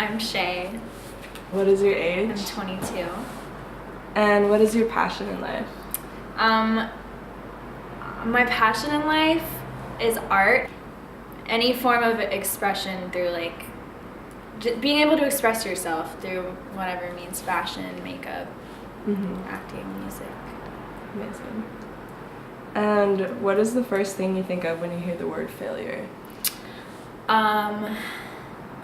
I'm Shea. What is your age? I'm 22. And what is your passion in life? My passion in life is art. Any form of expression through like being able to express yourself through whatever means, fashion, makeup, acting, music. Amazing. And what is the first thing you think of when you hear the word failure?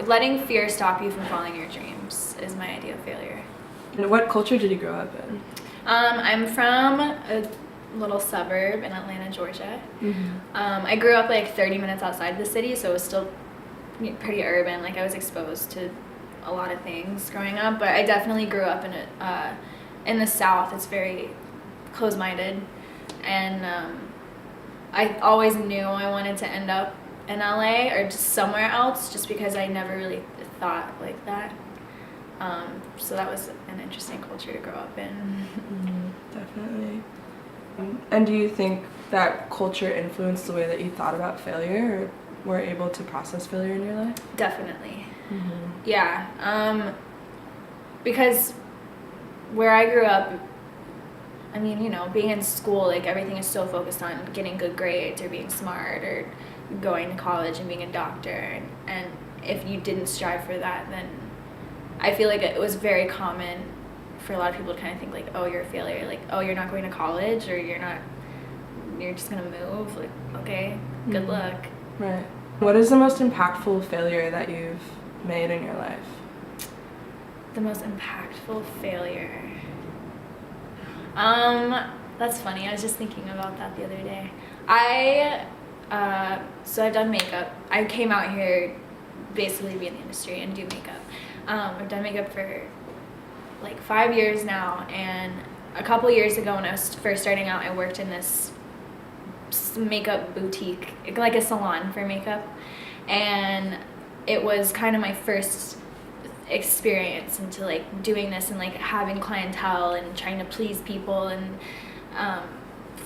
Letting fear stop you from following your dreams is my idea of failure. And what culture did you grow up in? I'm from a little suburb in Atlanta, Georgia. I grew up like 30 minutes outside the city, so it was still pretty urban. Like I was exposed to a lot of things growing up, but I definitely grew up in the South. It's very closed-minded, and I always knew I wanted to end up in LA or just somewhere else, just because I never really thought like that. So that was an interesting culture to grow up in. Definitely. And do you think that culture influenced the way that you thought about failure, or were able to process failure in your life? Definitely. Yeah. Because where I grew up, I mean, you know, being in school, like everything is so focused on getting good grades or being smart or going to college and being a doctor. And if you didn't strive for that, then I feel like it was very common for a lot of people to kind of think like, oh, you're a failure. Like, oh, you're not going to college, or you're just going to move. Like, okay, good luck. Right. What is the most impactful failure that you've made in your life? The most impactful failure. That's funny. I was just thinking about that the other day. So I've done makeup. I came out here basically to be in the industry and do makeup. I've done makeup for like 5 years now, and a couple years ago when I was first starting out, I worked in this makeup boutique, like a salon for makeup, and it was kind of my first experience into like doing this and like having clientele and trying to please people and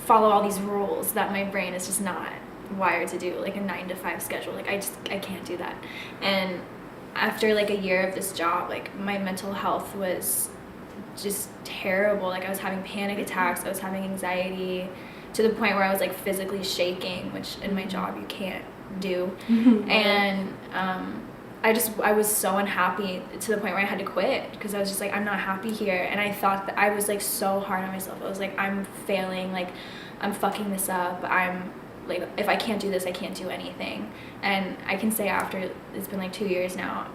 follow all these rules that my brain is just not wired to do, like a 9-to-5 schedule. Like I can't do that. And after like a year of this job, like my mental health was just terrible. Like I was having panic attacks, I was having anxiety to the point where I was like physically shaking, which in my job you can't do. And I was so unhappy to the point where I had to quit, because I was just like, I'm not happy here. And I thought that I was like so hard on myself. I was like, I'm failing, like I'm fucking this up. I'm like, if I can't do this, I can't do anything. And I can say after it's been like 2 years now,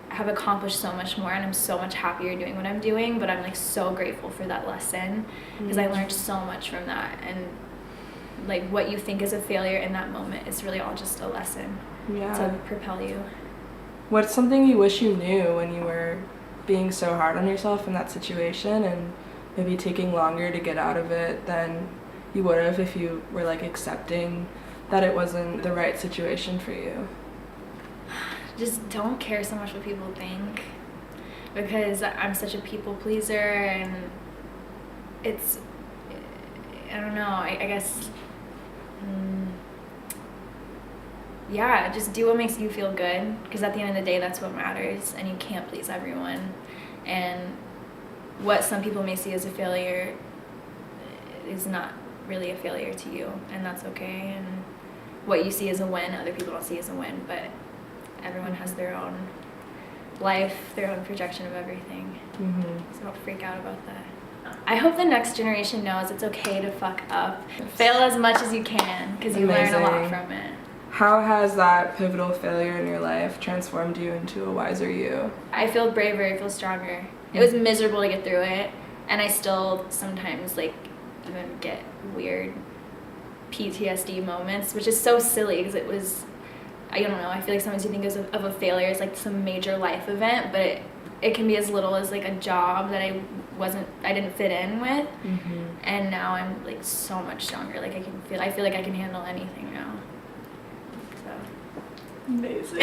have accomplished so much more, and I'm so much happier doing what I'm doing. But I'm like so grateful for that lesson, because I learned so much from that. And like what you think is a failure in that moment is really all just a lesson to propel you. What's something you wish you knew when you were being so hard on yourself in that situation, and maybe taking longer to get out of it than you would have if you were like accepting that it wasn't the right situation for you? Just don't care so much what people think, because I'm such a people pleaser, and it's, I don't know, I guess, yeah, just do what makes you feel good, because at the end of the day, that's what matters, and you can't please everyone. And what some people may see as a failure is not really a failure to you, and that's okay. And what you see as a win, other people don't see as a win, but everyone has their own life, their own projection of everything. So don't freak out about that. I hope the next generation knows it's okay to fuck up. Fail as much as you can, because you learn a lot from it. How has that pivotal failure in your life transformed you into a wiser you? I feel braver, I feel stronger. It was miserable to get through it, and I still sometimes like even get weird PTSD moments, which is so silly, because it was, I don't know, I feel like sometimes you think of a failure as like some major life event, but it can be as little as like a job that I didn't fit in with, and now I'm like so much stronger. Like I feel like I can handle anything now. So amazing.